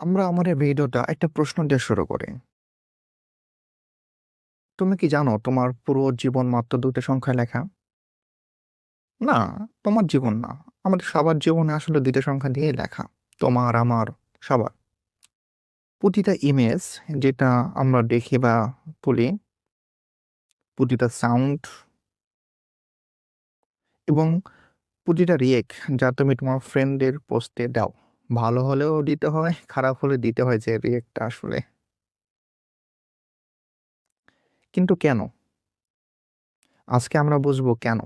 আমরা আমাদের ভিডিওটা একটা প্রশ্ন দিয়ে শুরু করি। তুমি কি জানো তোমার পুরো জীবন মাত্র ২ টা সংখ্যায় লেখা? না, তোমার জীবন না। আমাদের সবার জীবনে আসলে ২ টা সংখ্যা দিয়েই লেখা। তোমার, আমার, সবার। প্রতিটা ইমেজ যেটা আমরা দেখি বা তুলি, প্রতিটা সাউন্ড এবং প্রতিটা যা তুমি তোমার ফ্রেন্ডদের পোস্টে দাও। ভালো হলেও দিতে হয়, খারাপ হলে দিতে হয় যে রিঅ্যাক্টটা আসলে। কিন্তু কেন? আজকে আমরা বুঝবো কেন?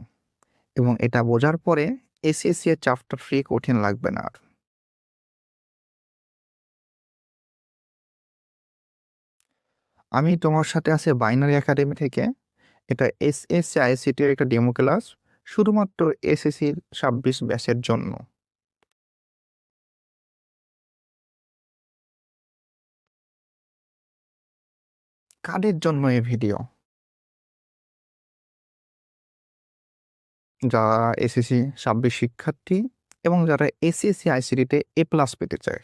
এবং এটা বোঝার পরে এসএসসি এর চ্যাপ্টার 3 কঠিন লাগবে না আর। আমি তোমার সাথে আছি বাইনারি একাডেমি থেকে। এটা এসএসসি আইসিটি এর একটা ডেমো ক্লাস। শুধুমাত্র এসএসসি 26 ব্যাচের জন্য। কাদের জন্য এই ভিডিও? যারা এসএসসি 26 শিক্ষার্থী এবং যারা এসএসসি আইসিটিতে A+ পেতে চায়।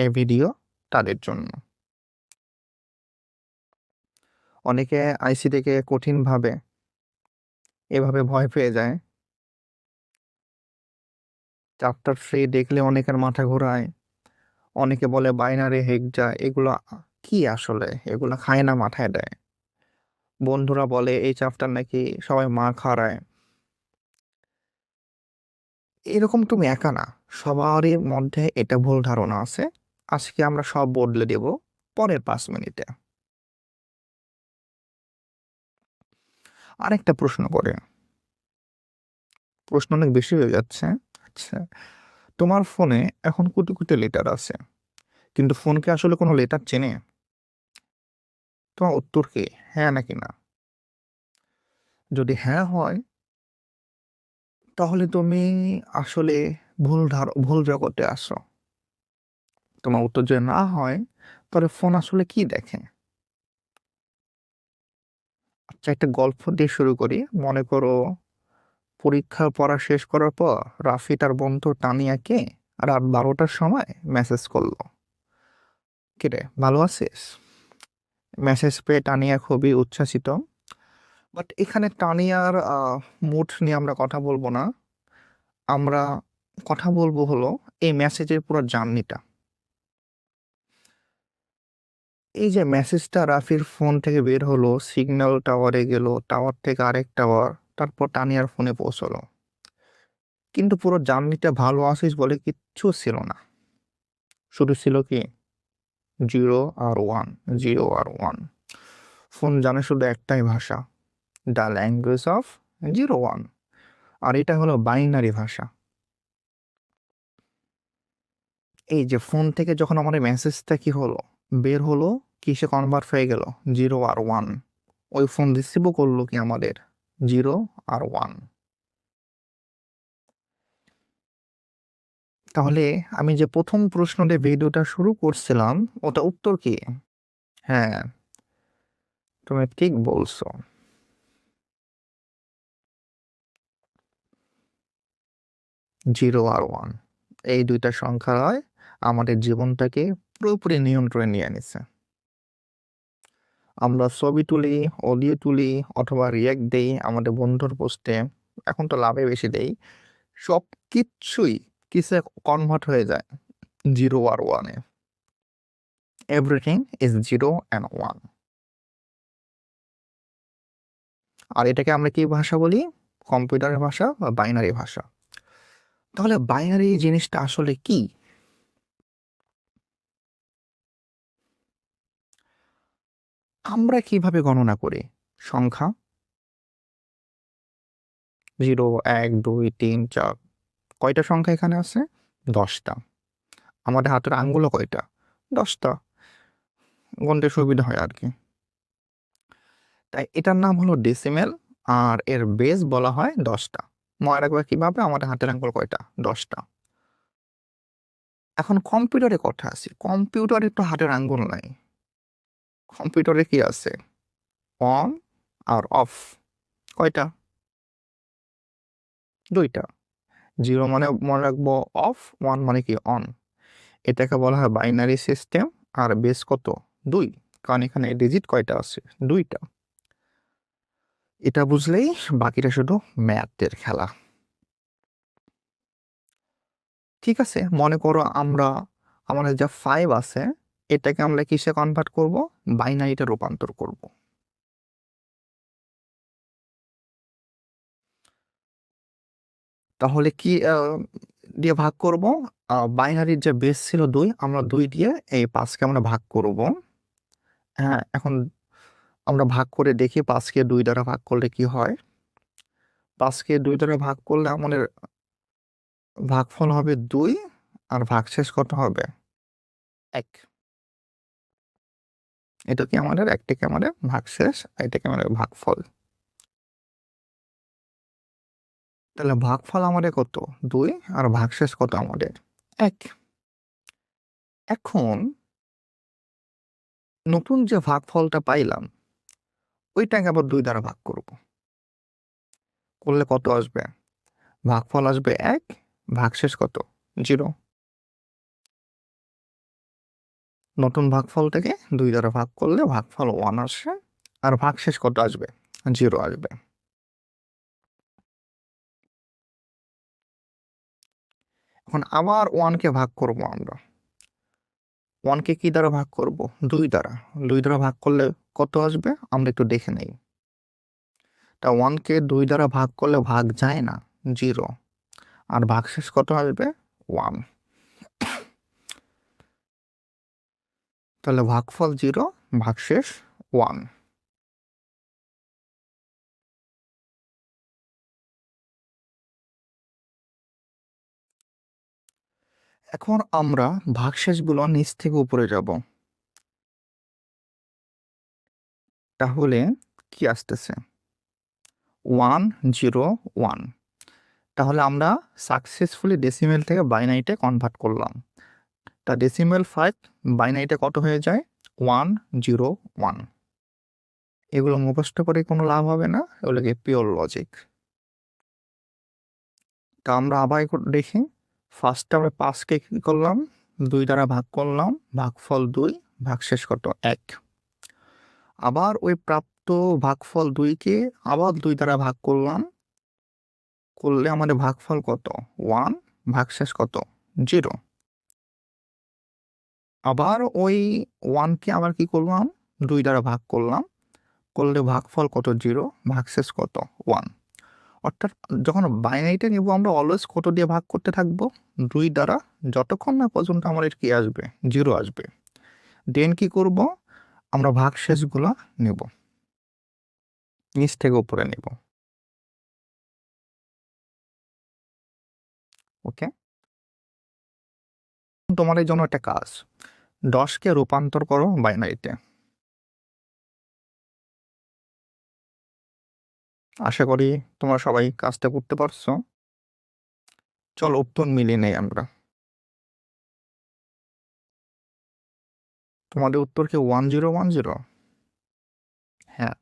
এই ভিডিও তাদের জন্য। অনেকে আইসিটিকে কঠিন ভাবে, এভাবে ভয় পেয়ে যায়। চ্যাপ্টার 3 দেখলে অনেকের মাথা ঘোরায়। অনেকে বলে বাইনারি হেক্সা এগুলো কি আসলে? এগুলো খায় না মাথায় দেয়। বন্ধুরা বলে এই চ্যাপ্টার নাকি সবাই মার খাড়ায়। এরকম তুমি একা না। সবারই মধ্যে এটা ভুল ধারণা আছে। আজকে আমরা সব বদলে দেব পরের 5 মিনিটে। আরেকটা প্রশ্ন করে। প্রশ্ন অনেক বেশি হয়ে যাচ্ছে। আচ্ছা, তোমার ফোনে এখন কোটি, কোটি লেটার আছে। কিন্তু ফোন কি আসলে কোনো লেটার চেনে? তোমার উত্তর কি? হ্যাঁ নাকি না? যদি হ্যাঁ হয় তাহলে তুমি আসলে ভুল জগতে আসো। তোমার উত্তর যদি না হয় তাহলে ফোন আসলে কি দেখে? আচ্ছা, একটা গল্প দিয়ে শুরু করি। মনে করো পরীক্ষার পড়া শেষ করার পর রাফি তার বন্ধু তানিয়াকে রাত 12টার সময় মেসেজ করলো, কিরে ভালো আছিস? মেসেজ পেয়ে তানিয়া খুবই উচ্ছ্বাসিত। বাট এখানে তানিয়ার মুড নিয়ে আমরা কথা বলবো না। আমরা কথা বলবো হলো এই মেসেজের পুরো জার্নিটা। এই যে মেসেজটা রাফির ফোন থেকে বের হলো, সিগন্যাল টাওয়ারে গেল, টাওয়ার থেকে আরেক টাওয়ার, তারপর তানিয়ার ফোনে পৌঁছলো। কিন্তু পুরো জার্নিটা ভালো আছিস বলে কিচ্ছু ছিল না। শুধু ছিল কি 0 আর 1, 0 আর 1। ফোন জানে শুধু একটাই ভাষা, দ্য ল্যাঙ্গুয়েজ অফ 0 1। আর এটা হলো বাইনারি ভাষা। এই যে ফোন থেকে যখন আমাদের মেসেজটা কি হলো, বের হলো, কিসে কনভার্ট হয়ে গেল, 0 আর 1। ওই ফোন রিসিভও করলো কি আমাদের 0 আর 1। তাহলে আমি যে প্রথম প্রশ্ন দিয়ে ভিডিওটা শুরু করছিলাম, ওটা উত্তর কি? হ্যাঁ, তুমি ঠিক বলছো। 0 আর 1 এই দুইটা সংখ্যায় আমাদের জীবনটাকে পুরোপুরি নিয়ন্ত্রণে নিয়ে নিছে। আমরা ছবি তুলি, অডিও তুলি অথবা রিয়াক্ট দেই আমাদের বন্ধুর পোস্টে। এখন তো লাভে বেশি দেই। সব কিচ্ছুই কিসে কনভার্ট হয়ে যায় 0 আর 1-এ। Everything is 0 and 1। আর এটাকে আমরা কি ভাষা বলি? কম্পিউটারের ভাষা বা বাইনারি ভাষা। তাহলে বাইনারি জিনিসটা আসলে কি? আমরা কিভাবে গণনা করি সংখ্যা? 0, 1, 2, 3, 4। কয়টা সংখ্যা এখানে আছে? 10টা। আমাদের হাতের আঙ্গুলও কয়টা? 10টা। গুনতে সুবিধা হয় আর কি। তাই এটার নাম হলো ডেসিমেল। আর এর বেস বলা হয় 10টা। মনে রাখবে কিভাবে? আমাদের হাতের আঙ্গুল কয়টা? 10টা। এখন কম্পিউটারে কথা আছে। কম্পিউটারে তো হাতের আঙ্গুল নাই। কম্পিউটারে কি আছে? অন আর অফ। কয়টা? 2টা। 0 মানে মনে রাখবো অফ, 1 মানে কি অন। এটাকে বলা হয় বাইনারি সিস্টেম। আর বেস কত? 2, কারণ এখানে ডিজিট কয়টা আছে? 2টা। এটা বুঝলেই বাকিটা শুধু ম্যাথের খেলা। ঠিক আছে, মনে করো আমাদের যা 5 আছে এটাকে আমরা কিসে কনভার্ট করব? বাইনারিতে রূপান্তর করব। তাহলে কি দিয়ে ভাগ করব? বাইনারির যে বেস ছিল 2, আমরা 2 দিয়ে এই 5কে আমরা ভাগ করব। হ্যাঁ, এখন আমরা ভাগ করে দেখি 5কে 2 দ্বারা ভাগ করলে কি হয়। 5কে 2 দ্বারা ভাগ করলে আমাদের ভাগফল হবে 2, আর ভাগশেষ কত হবে? 1। এটা কি আমাদের একটাকে আমাদের ভাগশেষ, এটাকে আমাদের ভাগফল। তাহলে ভাগফল আমাদের কত? 2, আর ভাগশেষ কত আমাদের? 1। এখন নতুন যে ভাগফলটা পাইলাম ওইটাকে আবার 2 দ্বারা ভাগ করব। করলে কত আসবে? ভাগফল আসবে 1, ভাগশেষ কত? 0। নতুন ভাগফলটাকে 2 দ্বারা ভাগ করলে ভাগফল 1 আসে, আর ভাগশেষ কত আসবে? 0 আসবে। এখন আবার 1কে ভাগ করব আমরা। 1কে কি দ্বারা ভাগ করব? 2 দ্বারা। 2 দ্বারা ভাগ করলে কত আসবে? আমরা একটু দেখে নেই। তা 1কে 2 দ্বারা ভাগ করলে ভাগ যায় না, 0। আর ভাগশেষ কত আসবে? 1। তাহলে ভাগফল 0, ভাগশেষ 1। এখন আমরা ভাগশেষগুলো নিচ থেকে উপরে যাব। তাহলে কি আসতেছে? 1, 0, 1। তাহলে আমরা সাকসেসফুলি ডেসিমেল থেকে বাইনারিতে কনভার্ট করলাম। তা ডেসিমেল 5 বাইনারিতে কত হয়ে যায়? 1, 0, 1। এগুলো মুখস্থ করে কোনো লাভ হবে না, এগুলোকে পিওর লজিক। তা আমরা আবার একটু দেখি। ফার্স্টে আমরা 5কে কি করলাম? 2 দ্বারা ভাগ করলাম, ভাগফল 2, ভাগশেষ কত? 1। আবার ওই প্রাপ্ত ভাগফল 2কে আবার 2 দ্বারা ভাগ করলাম, করলে আমাদের ভাগফল কত? 1, ভাগশেষ কত? 0। আবার ওই 1কে আবার কি করলাম? 2 দ্বারা ভাগ করলাম, করলে ভাগফল কত? 0, ভাগশেষ কত? 1। অর্থাৎ যখন বাইনারিটা নিব আমরা অলওয়েজ কত দিয়ে ভাগ করতে থাকবো? 2 দ্বারা, যতক্ষণ না পর্যন্ত আমাদের কি আসবে? 0 আসবে। দেন কি করব? আমরা ভাগশেষগুলো নেব, নিচ থেকে উপরে নেব। ওকে, তোমাদের জন্য একটা কাজ, 10কে রূপান্তর করো বাইনারিতে। আশা করি তোমরা সবাই কাজটা করতে পারছো। চলো উত্তর মিলিয়ে নেই আমরা। তোমাদের উত্তর কি 1010? হ্যাঁ,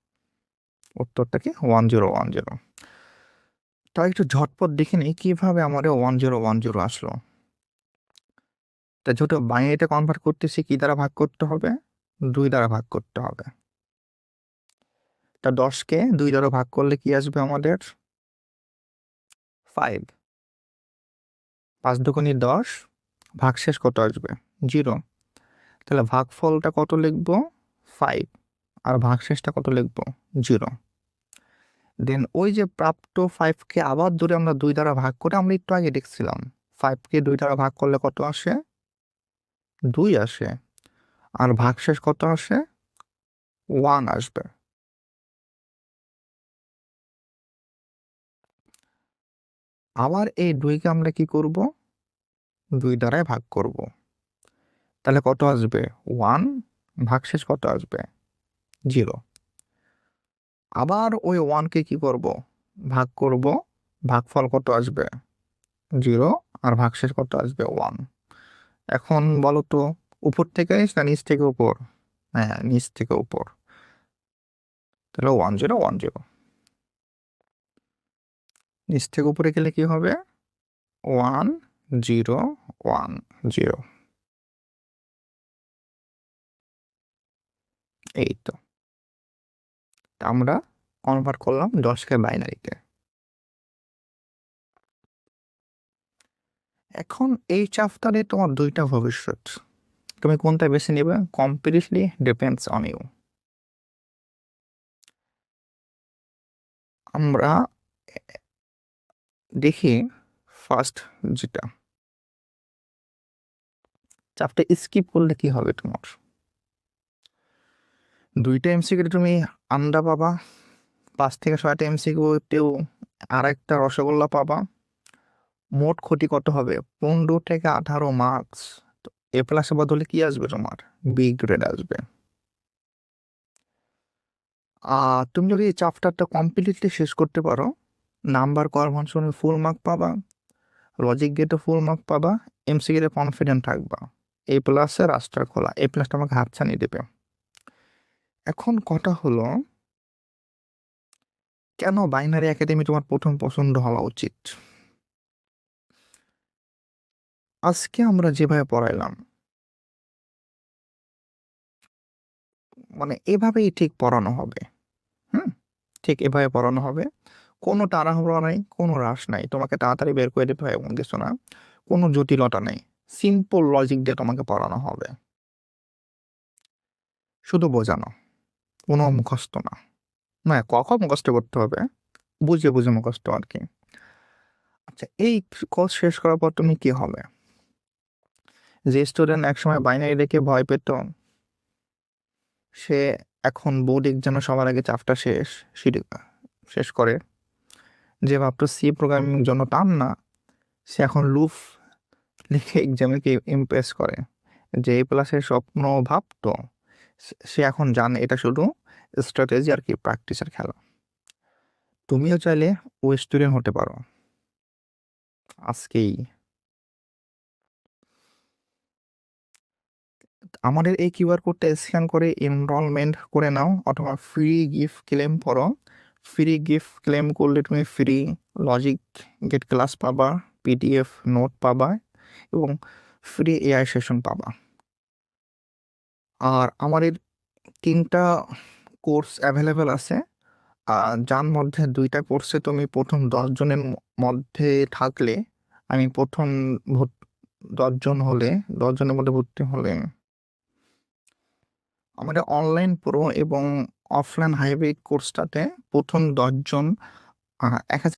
উত্তরটা কি 1010। তাই একটু ঝটপট দেখে নিই কিভাবে আমাদের 1010 আসলো। তা যেহেতু বাইনারিতে কনভার্ট করতেছি, কি দ্বারা ভাগ করতে হবে? 2 দ্বারা ভাগ করতে হবে। তা 10কে 2 দ্বারা ভাগ করলে কি আসবে আমাদের? 5। 5 দুগুণে 10, ভাগশেষ কত আসবে? 0। তাহলে ভাগফলটা কত লিখবো? 5। আর ভাগশেষটা কত লিখবো? 0। দেন ওই যে প্রাপ্ত 5কে আবার ধরে আমরা 2 দ্বারা ভাগ করে আমরা একটু আগে দেখছিলাম 5কে 2 দ্বারা ভাগ করলে কত আসে? 2 আসে। আর ভাগশেষ কত আসে? 1 আসবে। আবার এই 2কে আমরা কি করব? 2 দ্বারাই ভাগ করব। তাহলে কত আসবে? 1। ভাগশেষ কত আসবে? 0। আবার ওই 1কে কি করব? ভাগ করব, ভাগফল কত আসবে? 0। আর ভাগশেষ কত আসবে? 1। এখন বলো তো, উপর থেকে না নিচ থেকে উপর? হ্যাঁ, নিচ থেকে উপর। তাহলে 1010। নিচ থেকে উপরে গেলে কি হবে? 1010। এই তো আমরা কনভার্ট করলাম 10কে বাইনারিতে। এখন এই চ্যাপ্টারে তোমার 2টা ভবিষ্যৎ। তুমি কোনটা বেছে নিবে কমপ্লিটলি ডিপেন্ডস অন ইউ। আমরা দেখি ফার্স্ট যেটা চ্যাপ্টার স্কিপ করলে কি হবে তোমার। 2টা এমসিকিউ তুমি আন্ডা পাবা, 5 থেকে 6টা এমসিকিউতেও আর একটা রসগোল্লা পাবা। মোট ক্ষতি কত হবে 15 থেকে 18 মার্কস। তো এ প্লাসের বদলে কি আসবে তোমার বি গ্রেড আসবে। তুমি যদি এই চ্যাপ্টারটা কমপ্লিটলি শেষ করতে পারো, নাম্বার কনভার্সনে ফুল মার্ক পাবা, লজিক গেটে ফুল মার্ক পাবা, এমসিকিউতে কনফিডেন্ট থাকবা, এ প্লাসের রাস্তার খোলা, এ প্লাসটা আমাকে হাতছানি দেবে। এখন কথা হলো, কেন বাইনারি একাডেমি তোমার প্রথম পছন্দ হওয়া উচিত। আজকে আমরা যেভাবে পড়াইলাম, মানে এভাবেই ঠিক পড়ানো হবে। হুম, ঠিক এভাবে পড়ানো হবে। কোনো তাড়াহুড়ো নাই, কোনো রাশ নাই, তোমাকে তাড়াতাড়ি বের করে দিতে হয় এমন কিছু না, কোনো জটিলতা নেই। সিম্পল লজিক দিয়ে তোমাকে পড়ানো হবে, শুধু বোঝানো, কোনো মুখস্থ না। না, কখন মুখস্থ করতে হবে, বুঝে বুঝে মুখস্থ আর কি। আচ্ছা, এই কোর্স শেষ করার পর তুমি কি হবে। যে স্টুডেন্ট একসময় বাইনারি দেখে ভয় পেত, সে এখন বোর্ড এক্সামে সবার আগে চ্যাপ্টার শেষ করে। যে ভাবতো সি প্রোগ্রামিং জন্য টান না, সে এখন লুপ লিখে এক্সামে কে ইমপ্রেস করে। যে এ প্লাসের স্বপ্ন ভাবতো, সে এখন জানে এটা শুধু স্ট্র্যাটেজি আর কি, প্র্যাকটিসের খেলা। তুমিও চাইলে ও স্টুডেন্ট হতে পারো আজকেই। আমাদের এই কিউআর কোডটা স্ক্যান করে এনরোলমেন্ট করে নাও, অথবা ফ্রি গিফট ক্লেম করো। ফ্রি গিফট ক্লেম করলে তুমি ফ্রি লজিক গেট ক্লাস পাবা, পিডিএফ নোট পাবা এবং ফ্রি এআই সেশন পাবা। আর আমাদের 3টা কোর্স অ্যাভেলেবেল আছে, যার মধ্যে 2টা কোর্সে তুমি প্রথম 10 জনের মধ্যে থাকলে, আমি প্রথম 10 জন হলে, 10 জনের মধ্যে ভর্তি হলে আমাদের অনলাইন প্রো এবং অফলাইন হাইব্রিড কোর্সটাতে প্রথম 10 জন 1000